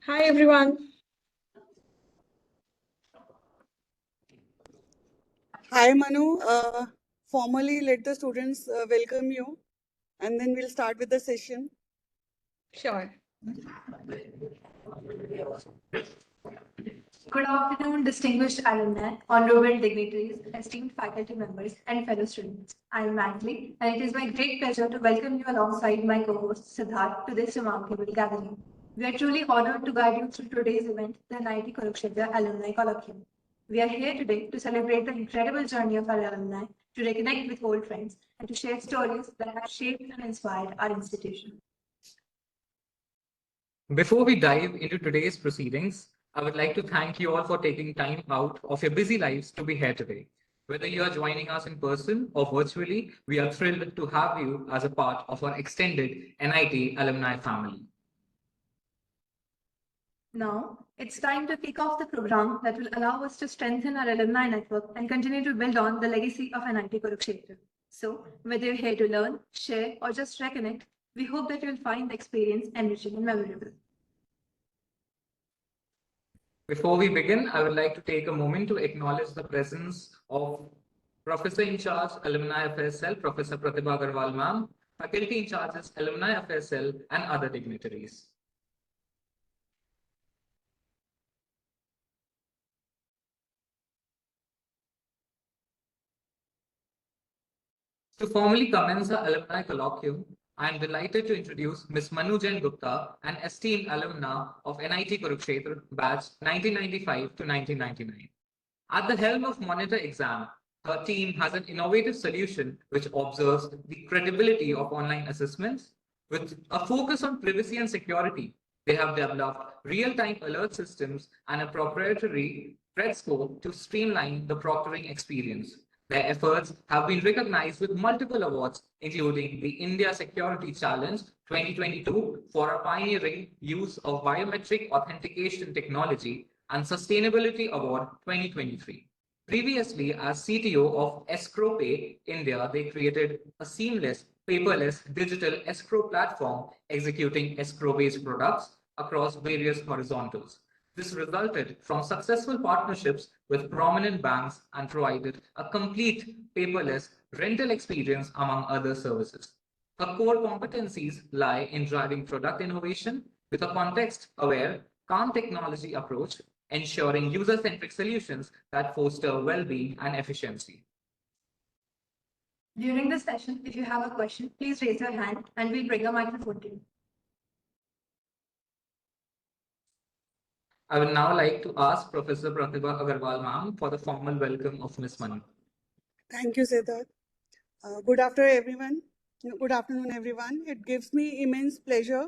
Hi everyone. Hi Manu, formally let the students welcome you and then we'll start with the session. Sure. Good afternoon, distinguished alumni, honorable dignitaries, esteemed faculty members, and fellow students. I am Mandy, and it is my great pleasure to welcome you alongside my co-host Siddharth to this remarkable gathering. We are truly honored to guide you through today's event, the NIT Kurukshetra Alumni Colloquium. We are here today to celebrate the incredible journey of our alumni, to reconnect with old friends, and to share stories that have shaped and inspired our institution. Before we dive into today's proceedings, I would like to thank you all for taking time out of your busy lives to be here today. Whether you are joining us in person or virtually, we are thrilled to have you as a part of our extended NIT alumni family. Now, it's time to kick off the program that will allow us to strengthen our alumni network and continue to build on the legacy of NIT Kurukshetra. So, whether you're here to learn, share, or just reconnect, we hope that you'll find the experience enriching and memorable. Before we begin, I would like to take a moment to acknowledge the presence of Professor in charge, Alumni Affairs Cell, Professor Pratibha Agarwal ma'am, Faculty in charges, Alumni Affairs Cell, and other dignitaries. To formally commence the Alumni Colloquium, I am delighted to introduce Ms. Manu Jain Gupta, an esteemed alumna of NIT Kurukshetra, batch 1995 to 1999. At the helm of MonitorExam, her team has an innovative solution which observes the credibility of online assessments. With a focus on privacy and security, they have developed real-time alert systems and a proprietary CredScore to streamline the proctoring experience. Their efforts have been recognized with multiple awards, including the India Security Challenge 2022 for a pioneering use of biometric authentication technology and Sustainability Award 2023. Previously, as CTO of Escrowpay India, they created a seamless, paperless digital escrow platform executing escrow-based products across various horizontals. This resulted from successful partnerships with prominent banks and provided a complete paperless rental experience among other services. Her core competencies lie in driving product innovation with a context-aware, calm technology approach, ensuring user-centric solutions that foster well-being and efficiency. During this session, if you have a question, please raise your hand and we'll bring a microphone to you. I would now like to ask Professor Pratibha Agarwal ma'am for the formal welcome of Ms. Manu. Thank you, Siddharth. Good afternoon, everyone. Good afternoon, everyone. It gives me immense pleasure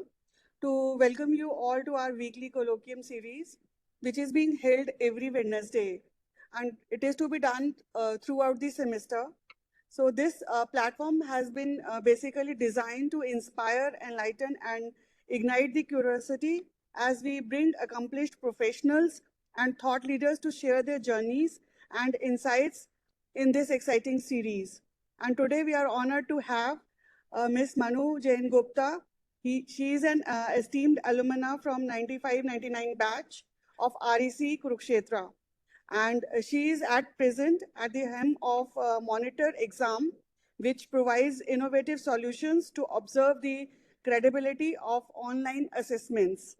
to welcome you all to our weekly colloquium series, which is being held every Wednesday, and it is to be done throughout the semester. So this platform has been basically designed to inspire, enlighten, and ignite the curiosity as we bring accomplished professionals and thought leaders to share their journeys and insights in this exciting series. And today we are honored to have Ms. Manu Jain Gupta. She is an esteemed alumna from 95-99 batch of REC Kurukshetra. And she is at present at the helm of MonitorExam, which provides innovative solutions to observe the credibility of online assessments.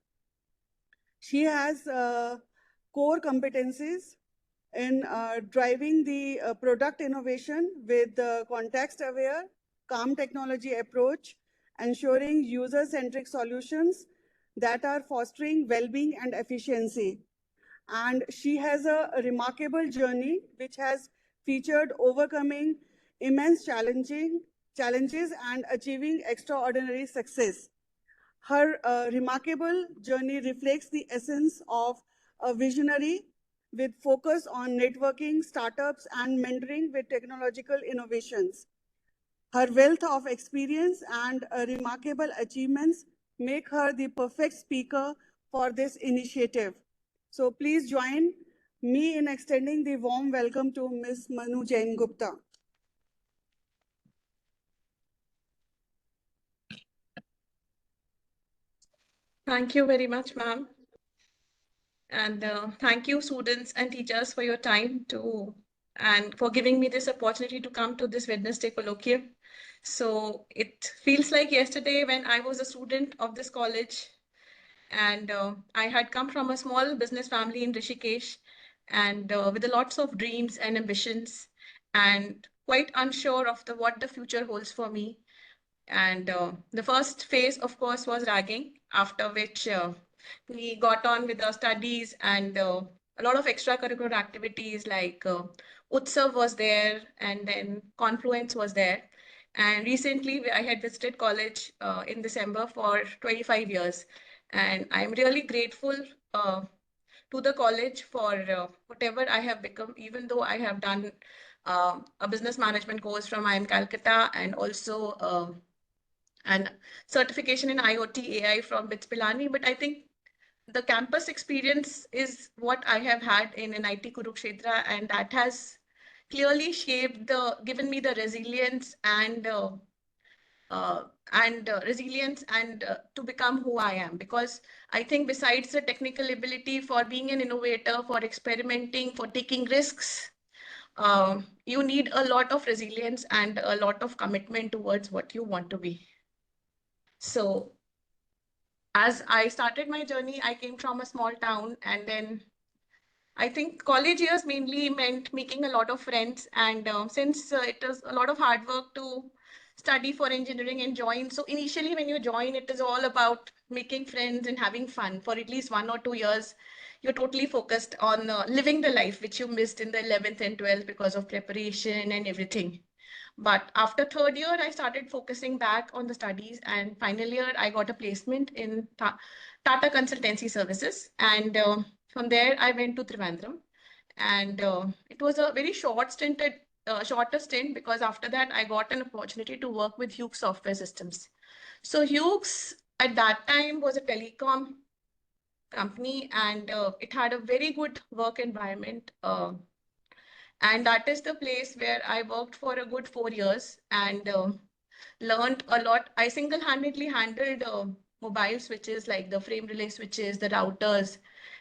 She has core competencies in driving the product innovation with the context-aware, calm technology approach, ensuring user-centric solutions that are fostering well-being and efficiency. And she has a remarkable journey which has featured overcoming immense challenges and achieving extraordinary success. Her remarkable journey reflects the essence of a visionary with focus on networking, startups, and mentoring with technological innovations. Her wealth of experience and remarkable achievements make her the perfect speaker for this initiative. So please join me in extending the warm welcome to Ms. Manu Jain Gupta. Thank you very much, ma'am. And thank you, students and teachers, for your time and for giving me this opportunity to come to this Wednesday colloquium. So it feels like yesterday when I was a student of this college, and I had come from a small business family in Rishikesh, and with lots of dreams and ambitions, and quite unsure of what the future holds for me. And the first phase, of course, was ragging, after which we got on with our studies, and a lot of extracurricular activities like Utsav was there, and then Confluence was there. And recently, I had visited college in December for 25 years. And I'm really grateful to the college for whatever I have become, even though I have done a business management course from IIM Calcutta, and also and certification in IoT AI from BITS Pilani. But I think the campus experience is what I have had in NIT Kurukshetra, and that has clearly given me the resilience and to become who I am. Because I think besides the technical ability for being an innovator, for experimenting, for taking risks, you need a lot of resilience and a lot of commitment towards what you want to be. So as I started my journey, I came from a small town, and then I think college years mainly meant making a lot of friends. And since it is a lot of hard work to study for engineering and join, so initially when you join, it is all about making friends and having fun for at least 1 or 2 years. You're totally focused on living the life which you missed in the 11th and 12th because of preparation and everything. But after third year, I started focusing back on the studies, and final year, I got a placement in Tata Consultancy Services. And from there, I went to Trivandrum. And it was a very shorter stint, because after that, I got an opportunity to work with Hughes Software Systems. So Hughes at that time was a telecom company, and it had a very good work environment. And that is the place where I worked for a good 4 years and learned a lot. I single-handedly handled mobile switches like the frame relay switches, the routers,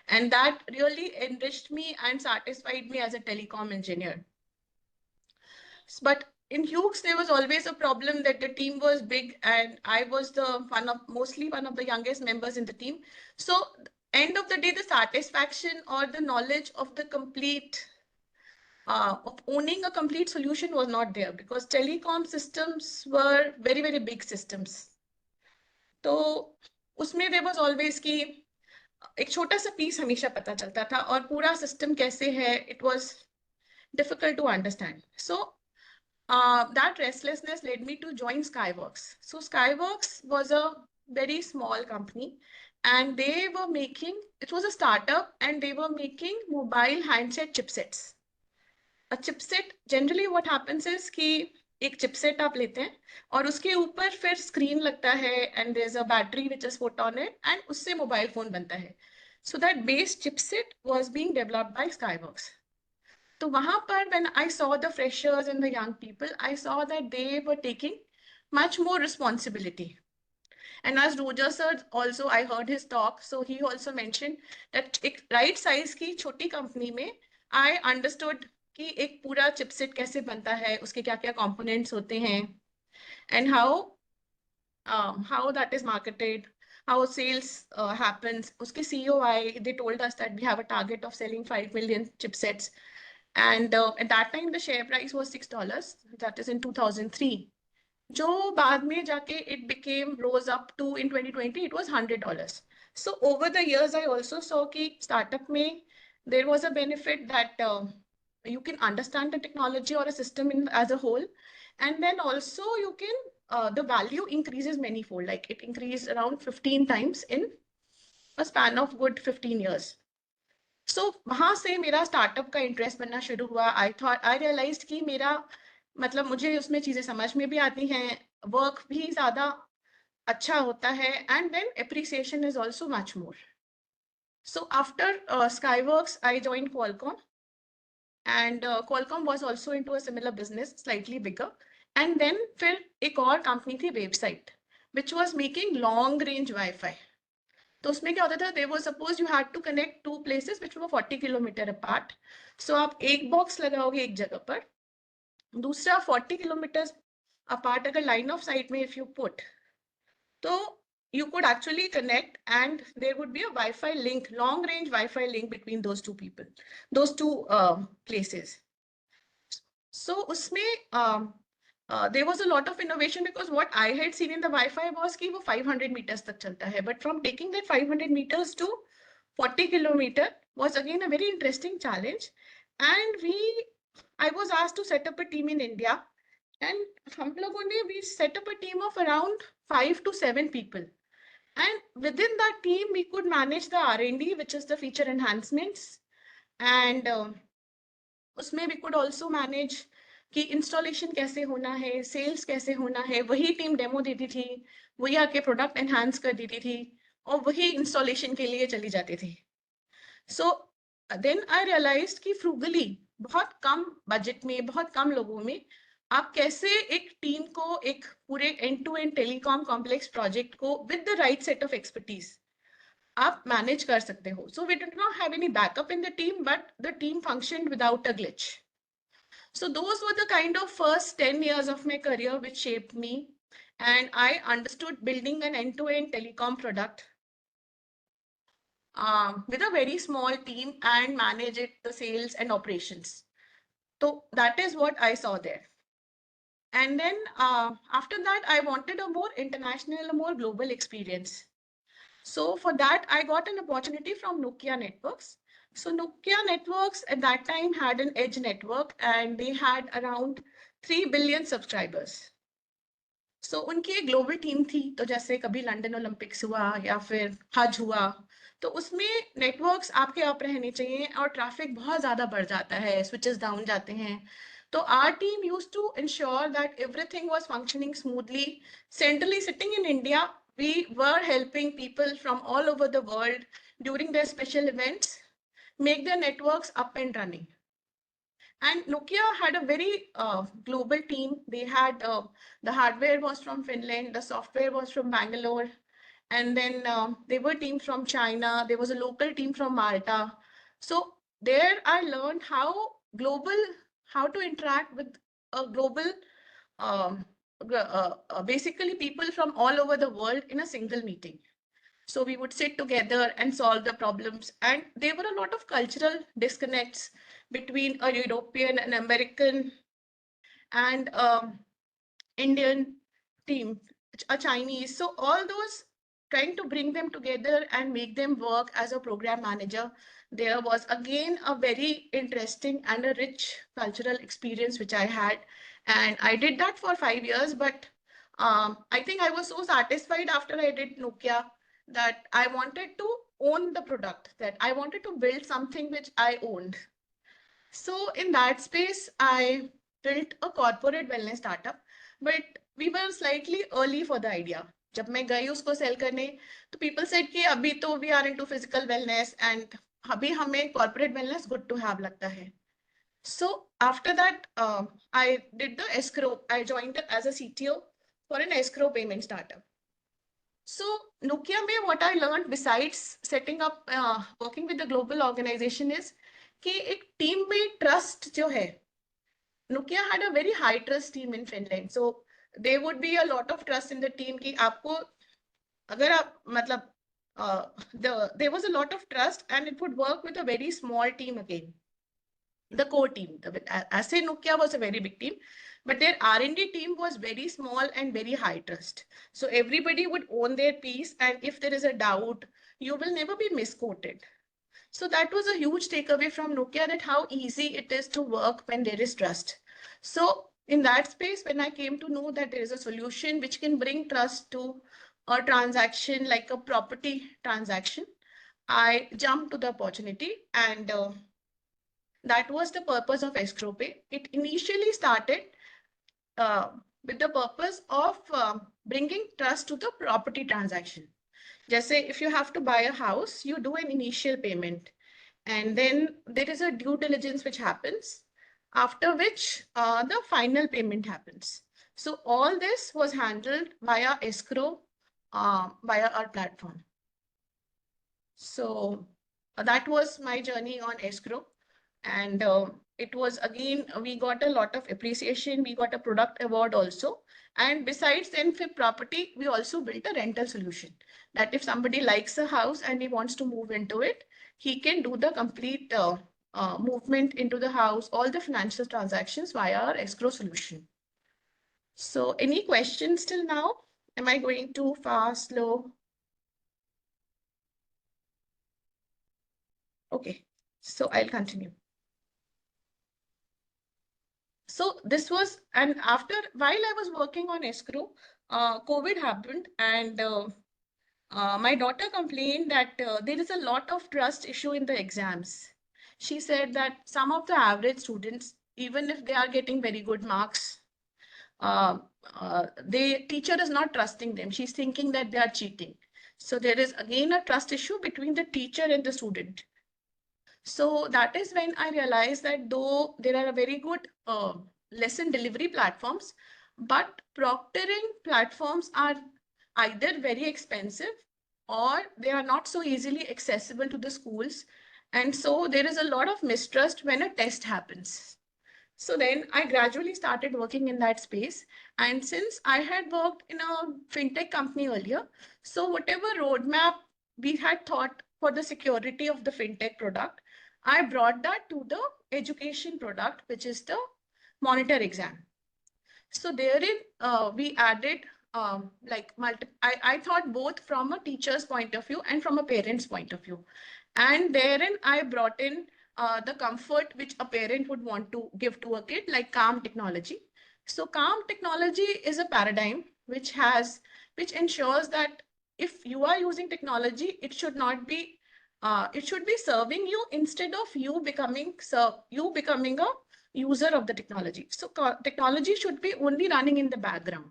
and that really enriched me and satisfied me as a telecom engineer. But in Hughes, there was always a problem that the team was big, and I was mostly one of the youngest members in the team. So end of the day, the satisfaction or the knowledge of the complete of owning a complete solution was not there, because telecom systems were very, very big systems. तो उसमें there was always कि एक छोटा सा piece हमेशा पता चलता था, और पूरा system कैसे है, it was difficult to understand. So that restlessness led me to join Skyworks. So Skyworks was a very small company, and it was a startup, and they were making mobile handset chipsets. A chipset, generally what happens is कि एक chipset आप लेते हैं और उसके ऊपर फिर screen लगता है, and there's a battery which is put on it, and उससे mobile phone बनता है. So that base chipset was being developed by Skyworks. तो वहाँ पर when I saw the freshers and the young people, I saw that they were taking much more responsibility. And as Roger sir also, I heard his talk, so he also mentioned that एक right size की छोटी company में I understood कि एक पूरा chipset कैसे बनता है, उसके क्या क्या components होते हैं, and how that is marketed, how sales happens. उसके CEO they told us that we have a target of selling 5 million chipsets, and at that time the share price was $6. That is in 2003. जो बाद में जाके it rose up to, in 2020 it was $100. So over the years I also saw कि startup में there was a benefit that you can understand the technology or a system as a whole, and then also you can the value increases manifold, like it increased around 15 times in a span of good 15 years. So वहां से मेरा startup का interest बनना शुरू हुआ. I realized कि मेरा मतलब मुझे उसमें चीजें समझ में भी आती हैं, वर्क भी ज्यादा अच्छा होता है, and then appreciation is also much more. So after Skyworks, I joined Qualcomm, and Qualcomm was also into a similar business, slightly bigger. And then फिर एक और company थी Website, which was making long range Wi-Fi. तो उसमें क्या होता था, they were suppose you had to connect two places which were 40 kilometer apart. So आप एक box लगाओगे एक जगह पर, दूसरा 40 kilometers apart अगर line of sight में if you put, तो you could actually connect and there would be a Wi-Fi link, long range Wi-Fi link between those two people, those two places. So usme there was a lot of innovation because what I had seen in the Wi-Fi was कि वो 500 meters तक चलता है, but from taking that 500 meters to 40 kilometer was again a very interesting challenge. And I was asked to set up a team in India, and हम लोगों ने we set up a team of around 5 to 7 people. And within that team, we could manage the R&D, which is the feature enhancements, and उसमें we could also manage कि installation कैसे होना है, sales कैसे होना है, वही टीम डेमो देती थी, वही आके प्रोडक्ट एनहांस कर देती थी और वही इंस्टॉलेशन के लिए चली जाती थी. सो देन आई रियलाइज्ड कि फ्रूगली बहुत कम बजट में, बहुत कम लोगों में आप कैसे एक टीम को, एक पूरे end to end telecom complex project को with the right set of expertise आप मैनेज कर सकते हो. So we did not have any backup in the team, but the team functioned without a glitch. So those were the kind of first 10 years of my career which shaped me, and I understood building an end-to-end telecom product with a very small team and manage it, the sales and operations. So that is what I saw there. And then after that, I wanted a more international, a more global experience. So for that, I got an opportunity from Nokia Networks. So Nokia Networks at that time had an edge network and they had around 3 billion subscribers. So उनकी एक global team थी, तो जैसे कभी London Olympics हुआ या फिर हज हुआ, तो उसमें नेटवर्क्स आपके अप रहने चाहिए और ट्रैफिक बहुत ज़्यादा बढ़ जाता है, स्विचेस डाउन जाते हैं. तो our team used to ensure that everything was functioning smoothly. Centrally sitting in India, we were helping people from all over the world during their special events make their networks up and running. And Nokia had a very global team. They had the hardware was from Finland, the software was from Bangalore, and then they were teams from China. There was a local team from Malta. So there I learned how to interact with a global, basically people from all over the world in a single meeting. So we would sit together and solve the problems. And there were a lot of cultural disconnects between a European, an American, and Indian team, a Chinese. So all those, trying to bring them together and make them work as a program manager, there was again a very interesting and a rich cultural experience which I had. And I did that for 5 years, but I think I was so satisfied after I did Nokia that I wanted to own the product, that I wanted to build something which I owned. So in that space, I built a corporate wellness startup, but we were slightly early for the idea. जब मैं गई उसको cell करने, तो people said कि अभी तो we are into physical wellness and अभी हमें corporate wellness good to have लगता है. So after that, I did the escrow. I joined as a CTO for an escrow payment startup. So Nokia में what I learned besides setting up, working with the global organization is कि एक team में trust जो है, Nokia had a very high trust team in Finland. So there would be a lot of trust in the team कि आपको अगर आप मतलब there was a lot of trust and it would work with a very small team again. The core team, as say Nokia was a very big team, but their R&D team was very small and very high trust. So everybody would own their piece, and if there is a doubt, you will never be misquoted. So that was a huge takeaway from Nokia, that how easy it is to work when there is trust. So in that space, when I came to know that there is a solution which can bring trust to a transaction like a property transaction, I jumped to the opportunity, and that was the purpose of Escrowpay. It initially started with the purpose of bringing trust to the property transaction. Just say if you have to buy a house, you do an initial payment, and then there is a due diligence which happens, after which the final payment happens. So all this was handled via escrow, via our platform. So that was my journey on escrow. And it was, again, we got a lot of appreciation. We got a product award also. And besides the NFIP property, we also built a rental solution that if somebody likes a house and he wants to move into it, he can do the complete movement into the house, all the financial transactions via our escrow solution. So any questions till now? Am I going too fast, slow? Okay, so I'll continue. So this was, and after, while I was working on escrow, COVID happened, and my daughter complained that there is a lot of trust issue in the exams. She said that some of the average students, even if they are getting very good marks, the teacher is not trusting them. She's thinking that they are cheating. So there is again a trust issue between the teacher and the student. So that is when I realized that though there are a very good lesson delivery platforms, but proctoring platforms are either very expensive or they are not so easily accessible to the schools. And so there is a lot of mistrust when a test happens. So then I gradually started working in that space. And since I had worked in a fintech company earlier, so whatever roadmap we had thought for the security of the fintech product, I brought that to the education product, which is the MonitorExam. So therein, we added I thought both from a teacher's point of view and from a parent's point of view. And therein, I brought in the comfort which a parent would want to give to a kid, like calm technology. So calm technology is a paradigm which ensures that if you are using technology, it should not be, it should be serving you instead of you becoming a user of the technology. So technology should be only running in the background.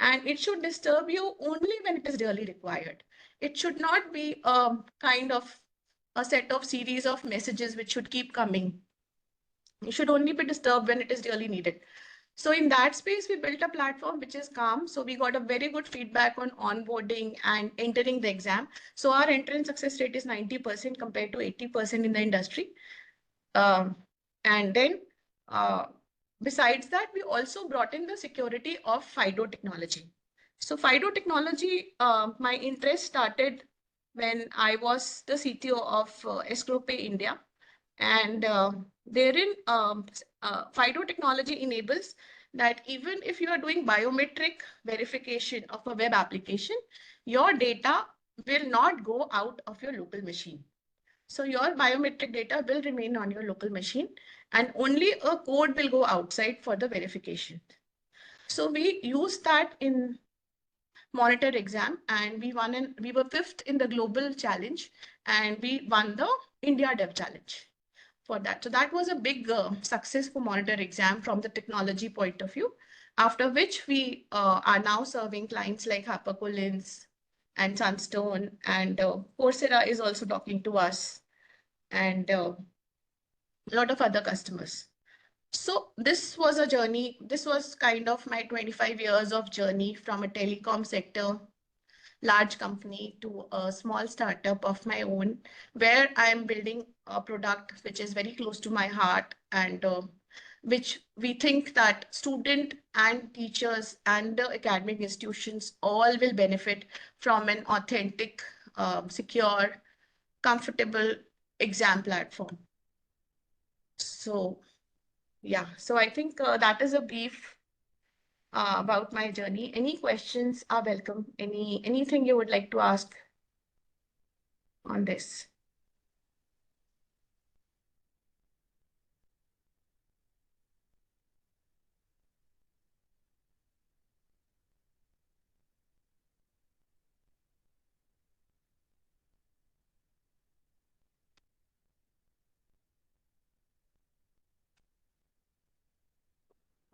And it should disturb you only when it is really required. It should not be a kind of a set of series of messages which should keep coming. You should only be disturbed when it is really needed. So in that space, we built a platform which is calm. So we got a very good feedback on onboarding and entering the exam. So our entrance success rate is 90% compared to 80% in the industry. And then besides that, we also brought in the security of FIDO technology. So FIDO technology, my interest started when I was the CTO of Escrowpay India. And therein, FIDO technology enables that even if you are doing biometric verification of a web application, your data will not go out of your local machine. So your biometric data will remain on your local machine and only a code will go outside for the verification. So we used that in MonitorExam and we were 5th in the global challenge and we won the India Dev Challenge for that. So that was a big success for MonitorExam from the technology point of view, after which we are now serving clients like HarperCollins and Sunstone, and Coursera is also talking to us, and a lot of other customers. So this was a journey. This was kind of my 25 years of journey from a telecom sector, large company, to a small startup of my own, where I am building a product which is very close to my heart and which we think that student and teachers and the academic institutions all will benefit from an authentic, secure, comfortable exam platform. So yeah, so I think that is a brief about my journey. Any questions are welcome. Anything you would like to ask on this?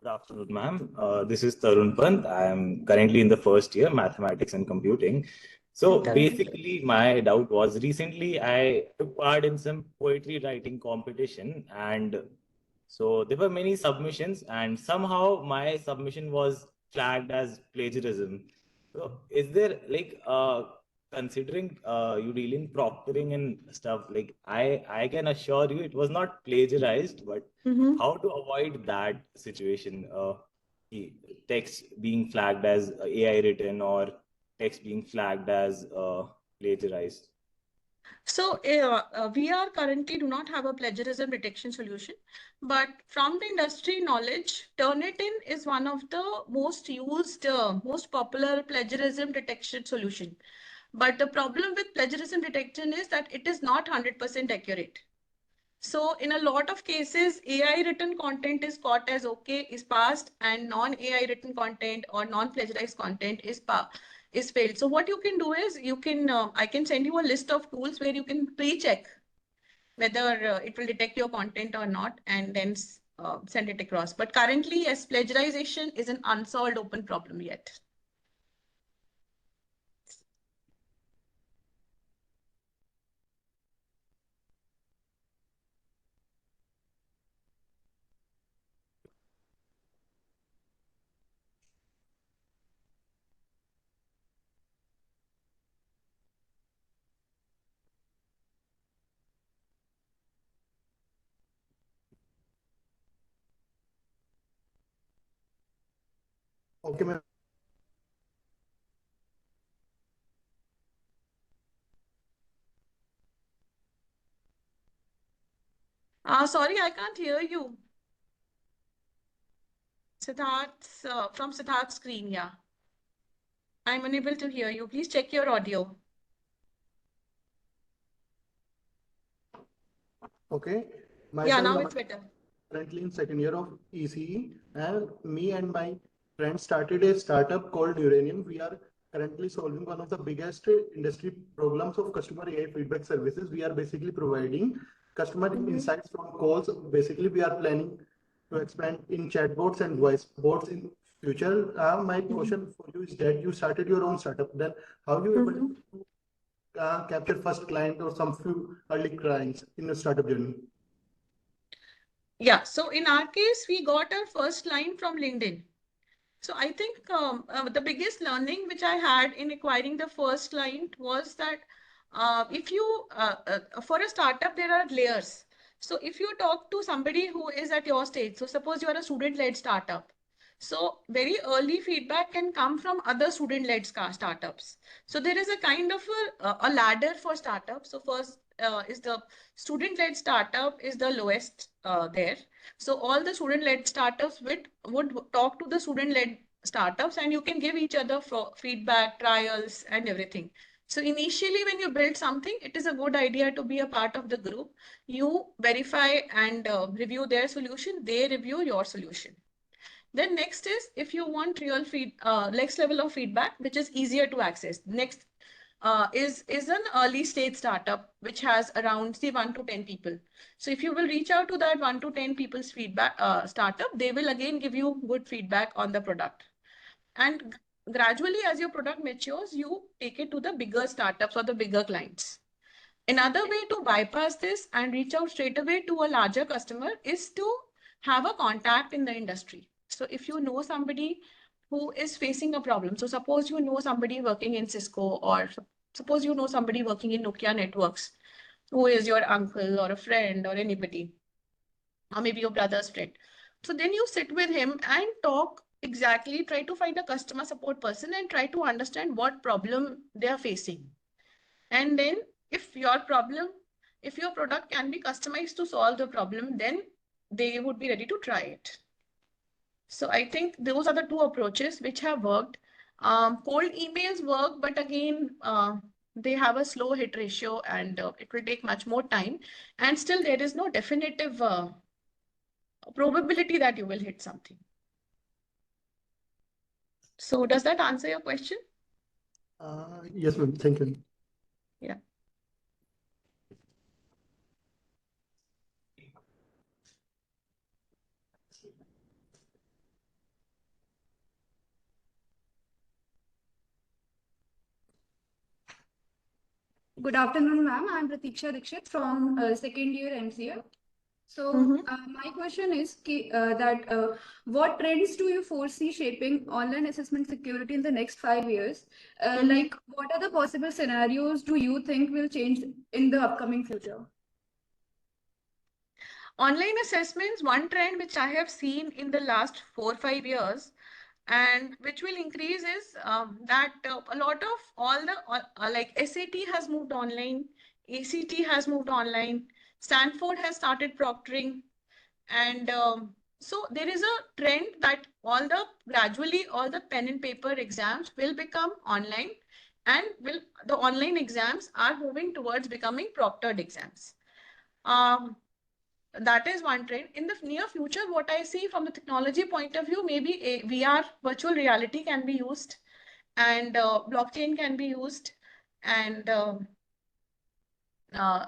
Good afternoon, ma'am. This is Tarun Pant. I am currently in the first year, mathematics and computing. So basically, my doubt was recently I took part in some poetry writing competition, and so there were many submissions, and somehow my submission was flagged as plagiarism. So is there like considering you deal in proctoring and stuff, like I can assure you it was not plagiarized, but how to avoid that situation? The text being flagged as AI written or text being flagged as plagiarized. So we are currently do not have a plagiarism detection solution, but from the industry knowledge, Turnitin is one of the most used, most popular plagiarism detection solution. But the problem with plagiarism detection is that it is not 100% accurate. So in a lot of cases, AI written content is caught as okay, is passed, and non-AI written content or non-plagiarized content is failed. So what you can do is you can I can send you a list of tools where you can pre-check whether it will detect your content or not, and then send it across. But currently, yes, plagiarization is an unsolved open problem yet. Okay, ma'am. Sorry, I can't hear you. Siddharth's from Siddharth's screen, yeah. I'm unable to hear you. Please check your audio. Okay. Yeah, Myself, now it's better. currently in second year of ECE, and me and my friends started a startup called Uranium. We are currently solving one of the biggest industry problems of customer AI feedback services. We are basically providing customer insights from calls. Basically, we are planning to expand in chatbots and voice bots in future. My question for you is that you started your own startup. Then how you able to capture first client or some few early clients in the startup journey? Yeah, so in our case, we got our first line from LinkedIn. So I think the biggest learning which I had in acquiring the first client was that if you, for a startup, there are layers. So if you talk to somebody who is at your stage, so suppose you are a student-led startup. So very early feedback can come from other student-led startups. So there is a kind of a ladder for startups. So first is the student-led startup is the lowest there. So all the student-led startups would talk to the student-led startups, and you can give each other feedback, trials, and everything. So initially, when you build something, it is a good idea to be a part of the group. You verify and review their solution. They review your solution. Then next is if you want real next level of feedback, which is easier to access. Next is an early stage startup which has around say 1 to 10 people. So if you will reach out to that 1 to 10 people's feedback startup, they will again give you good feedback on the product. And gradually, as your product matures, you take it to the bigger startups or the bigger clients. Another way to bypass this and reach out straight away to a larger customer is to have a contact in the industry. So if you know somebody who is facing a problem, so suppose you know somebody working in Cisco, or suppose you know somebody working in Nokia Networks, who is your uncle or a friend or anybody, or maybe your brother's friend. So then you sit with him and talk exactly, try to find a customer support person and try to understand what problem they are facing. And then if your product can be customized to solve the problem, then they would be ready to try it. So I think those are the two approaches which have worked. Cold emails work, but again, they have a slow hit ratio, and it will take much more time. And still, there is no definitive probability that you will hit something. So does that answer your question? Yes, ma'am. Thank you. Yeah. Good afternoon, ma'am. I'm Pratiksha Dikshit from second year MCA. So Mhm. my question is what trends do you foresee shaping online assessment security in the next 5 years? Like, what are the possible scenarios do you think will change in the upcoming future? Online assessments, one trend which I have seen in the last 4 or 5 years, and which will increase is that a lot of all the like SAT has moved online, ACT has moved online, Stanford has started proctoring, and so there is a trend that gradually all the pen and paper exams will become online, and the online exams are moving towards becoming proctored exams. Um, that is one trend. In the near future, what I see from the technology point of view, maybe a VR, virtual reality can be used, and blockchain can be used, and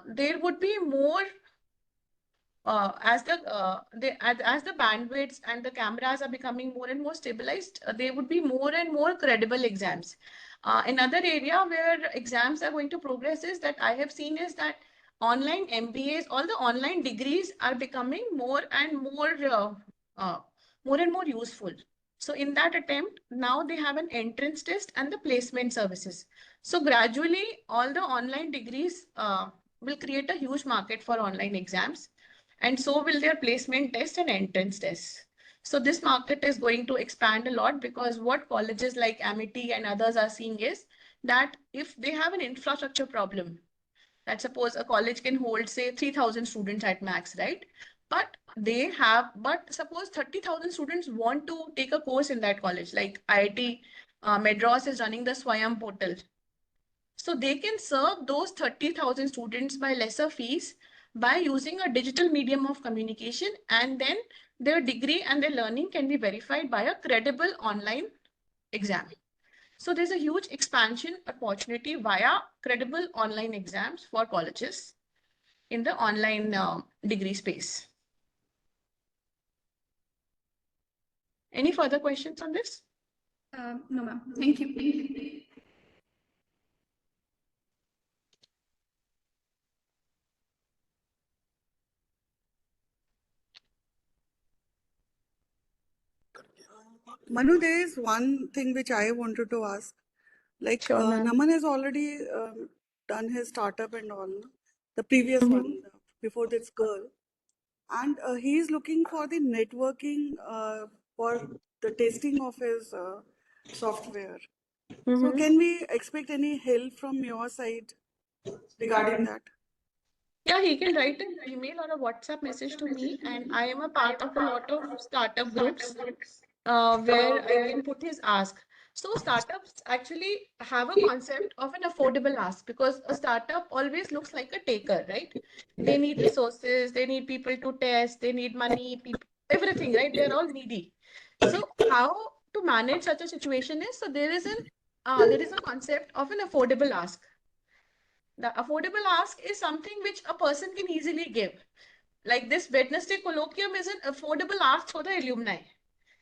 there would be more as the bandwidths and the cameras are becoming more and more stabilized, there would be more and more credible exams. Another area where exams are going to progress is that I have seen is that online MBAs, all the online degrees are becoming more and more useful. So in that attempt, now they have an entrance test and the placement services. So gradually, all the online degrees will create a huge market for online exams, and so will their placement test and entrance tests. So this market is going to expand a lot, because what colleges like Amity and others are seeing is that if they have an infrastructure problem, that suppose a college can hold say 3,000 students at max, right? But suppose 30,000 students want to take a course in that college, like IIT Madras is running the Swayam portal. So they can serve those 30,000 students by lesser fees by using a digital medium of communication, and then their degree and their learning can be verified by a credible online exam. So there's a huge expansion opportunity via credible online exams for colleges in the online degree space. Any further questions on this? No, ma'am. Thank you. Manu, there is one thing which I wanted to ask. Like, Sure, ma'am. Naman has already done his startup and all, no? The previous one, before this girl. And he is looking for the networking for the testing of his software. So can we expect any help from your side regarding that? Yeah, he can write an email or a WhatsApp message to me, and I am a part of a lot of startup groups where I can put his ask. So startups actually have a concept of an affordable ask, because a startup always looks like a taker, right? They need resources, they need people to test, they need money, people, everything, right? They're all needy. So how to manage such a situation is, so there is a concept of an affordable ask. The affordable ask is something which a person can easily give. Like this Wednesday colloquium is an affordable ask for the alumni.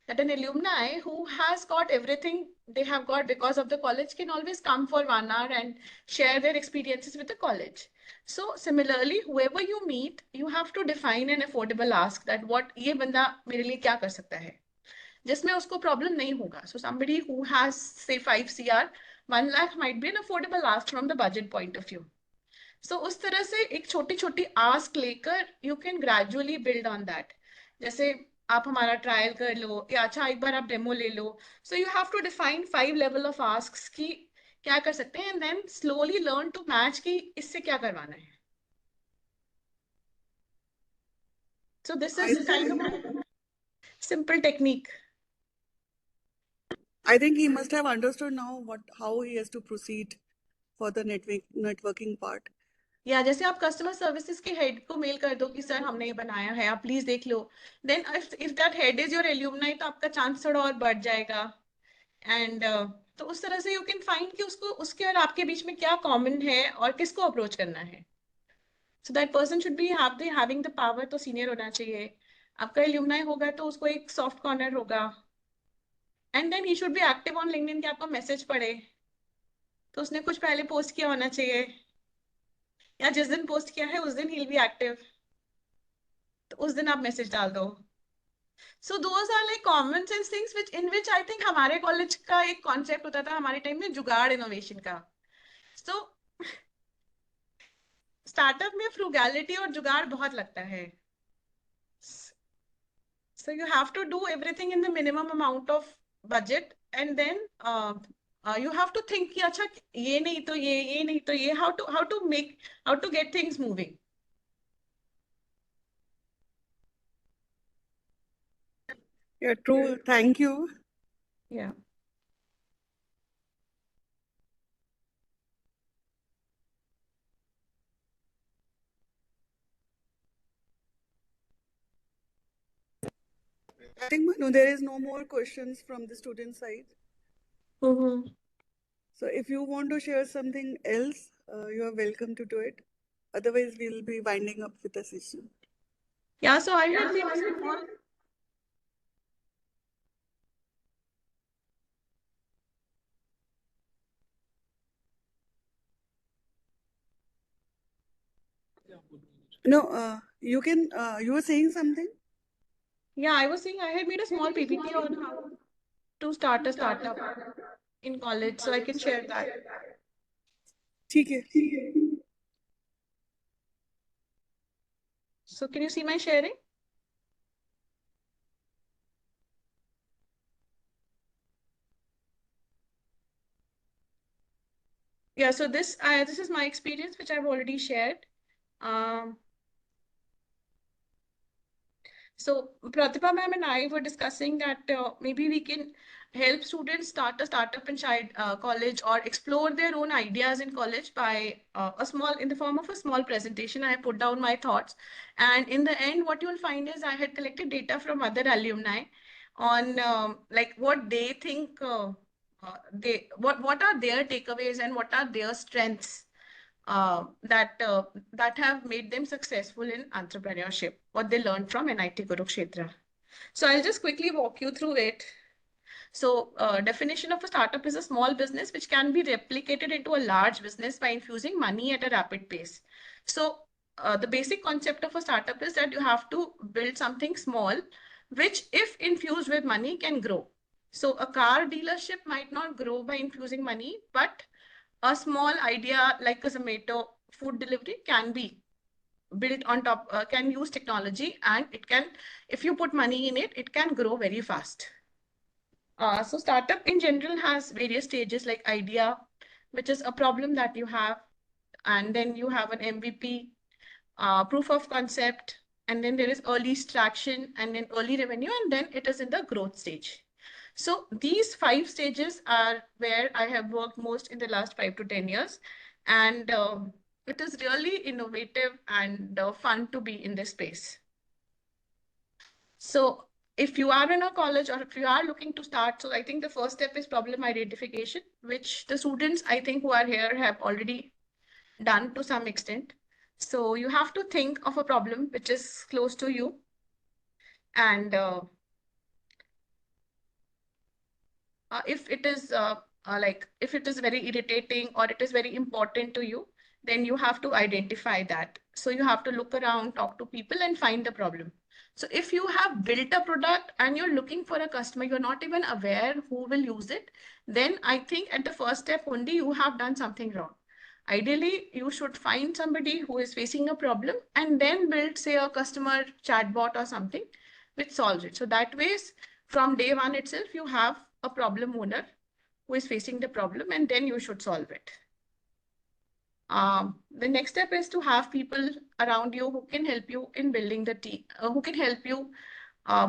That an alumni who has got everything they have got because of the college can always come for 1 hour and share their experiences with the college. So similarly, whoever you meet, you have to define an affordable ask, that what ये बंदा मेरे लिए क्या कर सकता है, जिसमें उसको प्रॉब्लम नहीं होगा. So somebody who has say 5 CR, 1 lakh might be an affordable ask from the budget point of view. So उस तरह से एक छोटी छोटी आस्क लेकर you can gradually build on that. जैसे आप हमारा ट्रायल कर लो, या अच्छा एक बार आप डेमो ले लो. So you have to define 5 level of asks की क्या कर सकते हैं, and then slowly learn to match कि इससे क्या करवाना है. So this is kind of a simple technique. I think he must have understood now how he has to proceed for the networking part. या जैसे आप कस्टमर सर्विसेज के head को मेल कर दो कि सर हमने ये बनाया है, आप प्लीज देख लो. Then if that head is your alumni, तो आपका चांस थोड़ा और बढ़ जाएगा. एंड तो उस तरह से यू कैन फाइंड कि उसको उसके और आपके बीच में क्या कॉमन है और किसको अप्रोच करना है. So that person should be having the power, तो सीनियर होना चाहिए. आपका एल्यूमनाई होगा तो उसको एक सॉफ्ट कॉर्नर होगा. And then he should be active on LinkedIn, कि आपका मैसेज पढ़े, तो उसने कुछ पहले पोस्ट किया होना चाहिए, या जिस दिन पोस्ट किया है उस दिन ही विल बी एक्टिव. तो उस दिन आप मैसेज डाल दो. So those are like common sense things which I think हमारे कॉलेज का एक कॉन्सेप्ट होता था हमारे टाइम में जुगाड़ इनोवेशन का. So स्टार्टअप में फ्रूगैलिटी और जुगाड़ बहुत लगता है. So you have to do everything in the minimum amount of budget, and then you have to think कि अच्छा ये नहीं तो ये नहीं तो ये, how to get things moving. Yeah, true. Thank you. Yeah. I think, Manu, there is no more questions from the student side. Mm-hmm. So if you want to share something else, you are welcome to do it. Otherwise, we'll be winding up with the session. Yeah, so I had made a small. No, you can, you were saying something? Yeah, I was saying I had made a small PPT on how to start a startup in college, so I can share that. ठीक है. So can you see my sharing? Yeah, so this is my experience, which I've already shared. So Pratibha ma'am and I were discussing that maybe we can help students start a startup inside college or explore their own ideas in college by in the form of a small presentation. I put down my thoughts, and in the end, what you'll find is I had collected data from other alumni on like what they think what are their takeaways and what are their strengths that have made them successful in entrepreneurship, what they learned from NIT Kurukshetra. So I'll just quickly walk you through it. So definition of a startup is a small business which can be replicated into a large business by infusing money at a rapid pace. So the basic concept of a startup is that you have to build something small, which if infused with money can grow. So a car dealership might not grow by infusing money, but a small idea like a Zomato food delivery can be built on top, can use technology, and it can, if you put money in it, it can grow very fast. So startup in general has various stages like idea, which is a problem that you have, and then you have an MVP, proof of concept, and then there is early traction, and then early revenue, and then it is in the growth stage. So these 5 stages are where I have worked most in the last 5 to 10 years. And it is really innovative and fun to be in this space. So if you are in a college or if you are looking to start, so I think the first step is problem identification, which the students I think who are here have already done to some extent. So you have to think of a problem which is close to you, and if it is if it is very irritating or it is very important to you, then you have to identify that. So you have to look around, talk to people, and find the problem. So if you have built a product and you're looking for a customer, you're not even aware who will use it, then I think at the first step only you have done something wrong. Ideally, you should find somebody who is facing a problem and then build, say, a customer chatbot or something which solves it. So that way, from day one itself, you have a problem owner who is facing the problem, and then you should solve it. The next step is to have people around you who can help you in building the team, who can help you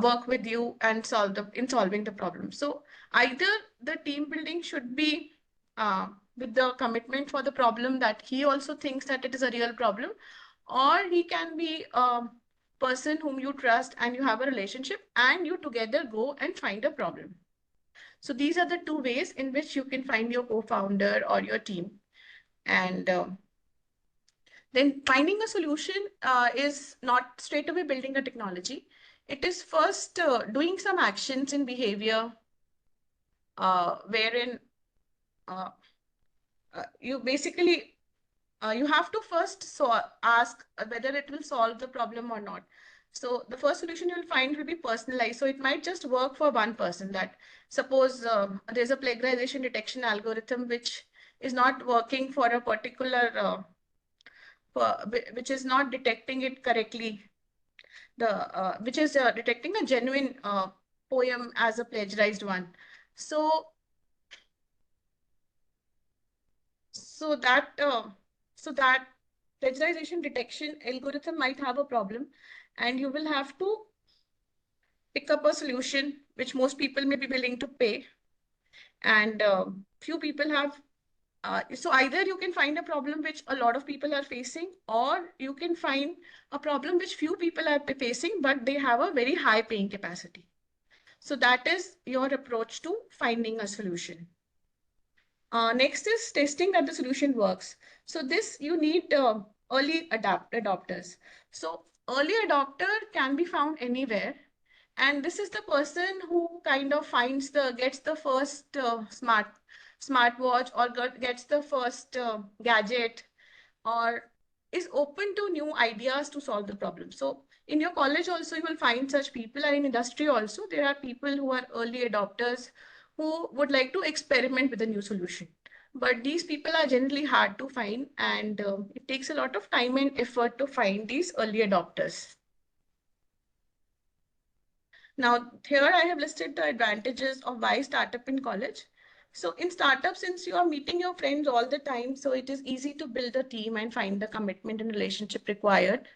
work with you and solving the problem. So either the team building should be with the commitment for the problem that he also thinks that it is a real problem, or he can be a person whom you trust and you have a relationship and you together go and find a problem. So these are the 2 ways in which you can find your co-founder or your team. And then finding a solution is not straight away building a technology. It is first doing some actions in behavior wherein you basically, you have to first ask whether it will solve the problem or not. So the first solution you'll find will be personalized. So it might just work for one person. That suppose there's a plagiarization detection algorithm which is not working for a particular, which is not detecting it correctly. Which is detecting a genuine poem as a plagiarized one. So that plagiarization detection algorithm might have a problem, and you will have to pick up a solution which most people may be willing to pay, and few people have. So either you can find a problem which a lot of people are facing, or you can find a problem which few people are facing, but they have a very high paying capacity. So that is your approach to finding a solution. Next is testing that the solution works. So this you need early adopters. So early adopter can be found anywhere. And this is the person who kind of gets the first smartwatch, or gets the first gadget, or is open to new ideas to solve the problem. So in your college also, you will find such people, and in industry also, there are people who are early adopters who would like to experiment with a new solution. But these people are generally hard to find, and it takes a lot of time and effort to find these early adopters. Now, here I have listed the advantages of why startup in college. So in startup, since you are meeting your friends all the time, so it is easy to build a team and find the commitment and relationship required.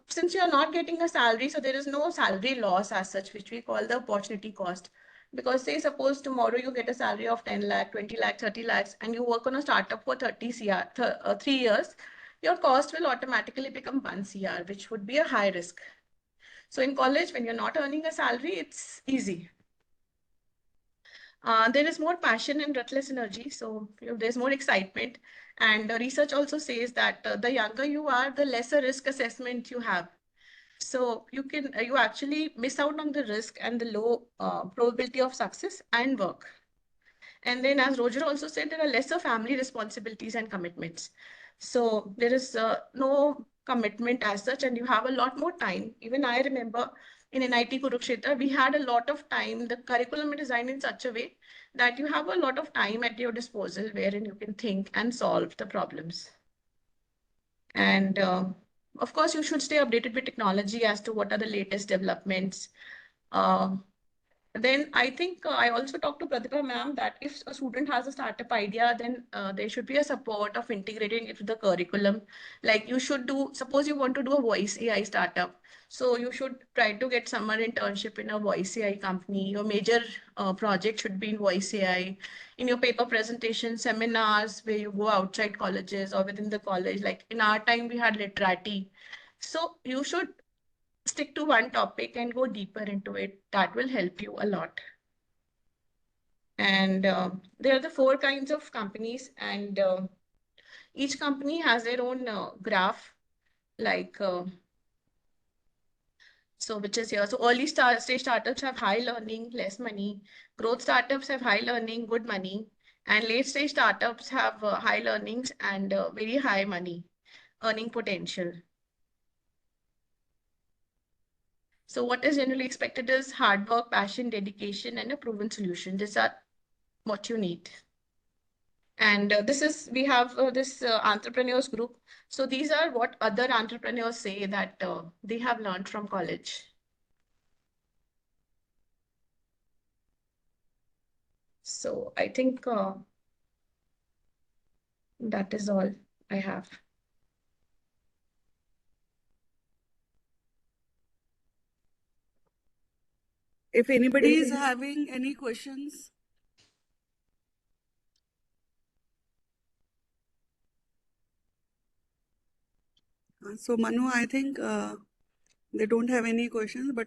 Since you are not getting a salary, so there is no salary loss as such, which we call the opportunity cost. Because say, suppose tomorrow you get a salary of 10 lakh, 20 lakh, 30 lakhs, and you work on a startup for 30 CR, 3 years, your cost will automatically become 1 CR, which would be a high risk. So in college, when you're not earning a salary, it's easy. There is more passion and breathless energy. So there's more excitement. And research also says that the younger you are, the lesser risk assessment you have. So you actually miss out on the risk and the low probability of success and work. And then, as Roger also said, there are lesser family responsibilities and commitments. So there is no commitment as such, and you have a lot more time. Even I remember in NIT Kurukshetra, we had a lot of time. The curriculum is designed in such a way that you have a lot of time at your disposal wherein you can think and solve the problems. And of course, you should stay updated with technology as to what are the latest developments. Then I think I also talked to Pratibha ma'am that if a student has a startup idea, then there should be a support of integrating it with the curriculum. Like you should do, suppose you want to do a voice AI startup. So you should try to get summer internship in a voice AI company. Your major project should be in voice AI. In your paper presentation, seminars where you go outside colleges or within the college. Like in our time, we had literati. So you should stick to one topic and go deeper into it. That will help you a lot. And there are the 4 kinds of companies, and each company has their own graph, like so which is here. So early stage startups have high learning, less money. Growth startups have high learning, good money. And late stage startups have high learnings and very high money, earning potential. So what is generally expected is hard work, passion, dedication, and a proven solution. These are what you need. And we have this entrepreneurs group. So these are what other entrepreneurs say that they have learned from college. So I think that is all I have. If anybody is having any questions. So Manu, I think they don't have any questions, but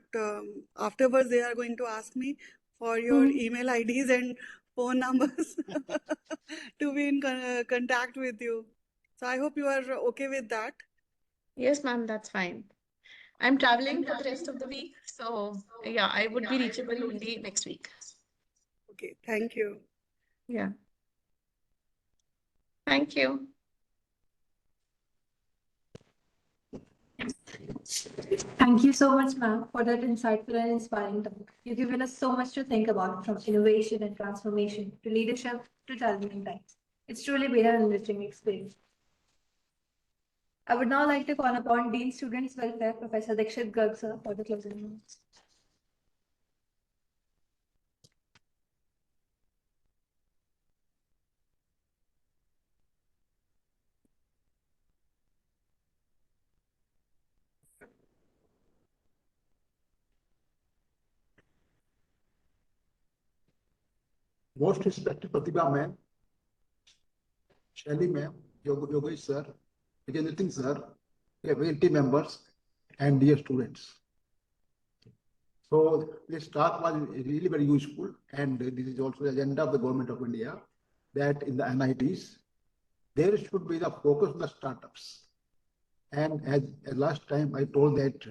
afterwards they are going to ask me for your email IDs and phone numbers to be in contact with you. So I hope you are okay with that. Yes, ma'am, that's fine. I'm traveling for the rest of the week. So yeah, I would be reachable only next week. Okay, thank you. Yeah. Thank you. Thank you so much, ma'am, for that insightful and inspiring talk. You've given us so much to think about, from innovation and transformation to leadership to challenging times. It's truly been an enriching experience. I would now like to call upon Dean Students Welfare, Professor Dikshit Garg, sir, for the closing remarks. Most respected Pratibha ma'am, Shelly ma'am, Yogesh sir, Vijay sir, faculty members, and dear students. So this talk was really very useful, and this is also the agenda of the Government of India, that in the NITs, there should be the focus on the startups. And as last time I told that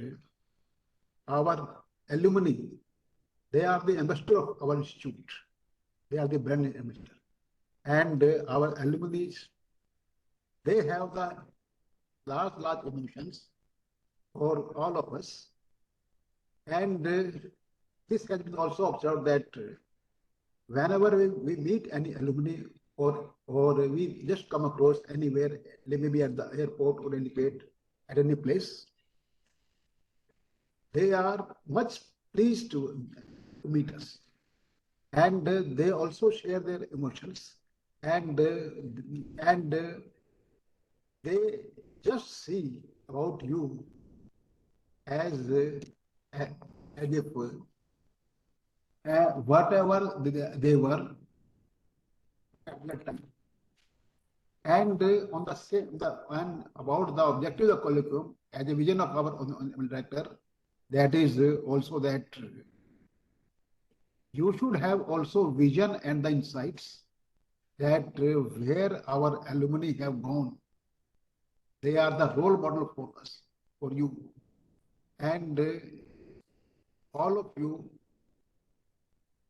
our alumni, they are the ambassador of our institute. They are the brand ambassador. And our alumni, they have the large emotions for all of us. And this has been also observed that whenever we meet any alumni or we just come across anywhere, maybe at the airport or at any place, they are much pleased to meet us. And they also share their emotions, and they just see about you as if whatever they were at that time. And on the same, and about the objective of Colloquium, as a vision of our director, that is also that you should have also vision and the insights that where our alumni have gone, they are the role model for us, for you. And all of you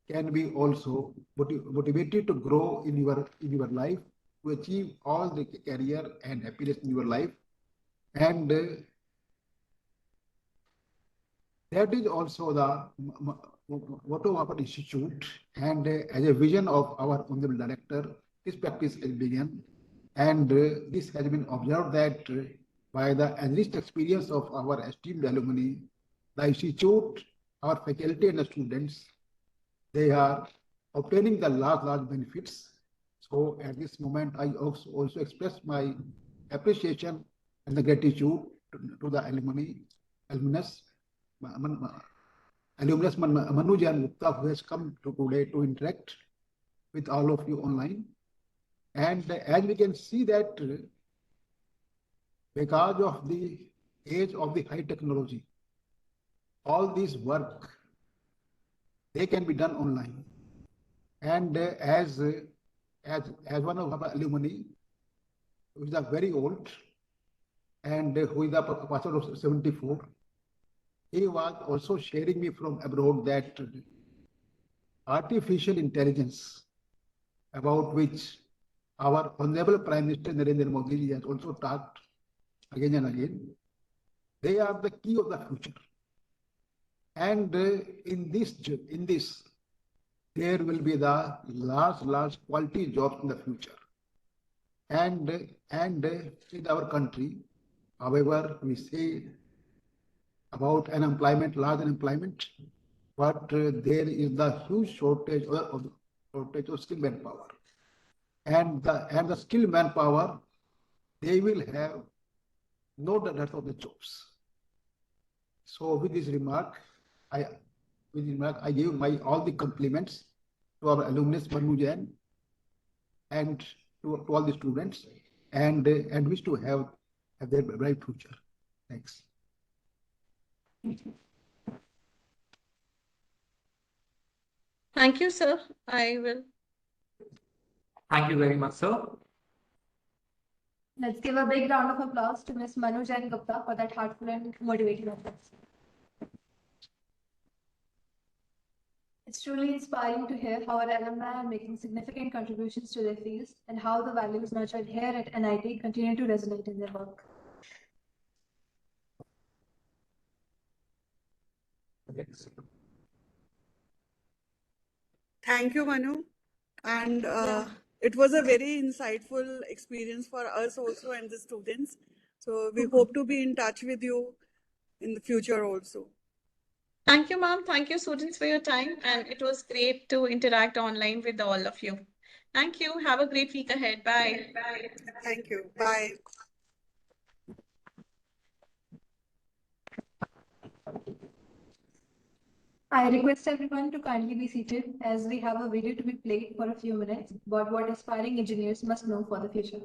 can be also motivated to grow in your life, to achieve all the career and happiness in your life. And that is also the motto of our institute, and as a vision of our honorable director, this practice has begun. And this has been observed that by the enriched experience of our esteemed alumni, the institute, our faculty and the students, they are obtaining the large benefits. So at this moment, I also express my appreciation and the gratitude to the alumnus Manu Jain Gupta, who has come today to interact with all of you online. And as we can see that because of the age of the high technology, all this work, they can be done online. And as one of our alumni, who is very old and who is a pastor of 74, he was also sharing me from abroad that artificial intelligence, about which our Honorable Prime Minister Narendra Modi has also talked again and again, they are the key of the future. And in this, there will be the large quality jobs in the future. And in our country, however, we say about unemployment, large unemployment, but there is the huge shortage of skilled manpower. And the skilled manpower, they will have no dearth of the jobs. So with this remark, I give all the compliments to our alumnus Manu Jain and to all the students, and wish to have their bright future. Thanks. Thank you, sir. I will. Thank you very much, sir. Let's give a big round of applause to Ms. Manu Jain Gupta for that heartful and motivating address. It's truly inspiring to hear how our alumni are making significant contributions to their fields and how the values nurtured here at NIT continue to resonate in their work. subjects. Thank you, Manu. And Yeah. it was a very insightful experience for us also and the students. So we hope to be in touch with you in the future also. Thank you, ma'am. Thank you, students, for your time. And it was great to interact online with all of you. Thank you. Have a great week ahead. Bye. Thank you. Bye. I request everyone to kindly be seated as we have a video to be played for a few minutes about what aspiring engineers must know for the future.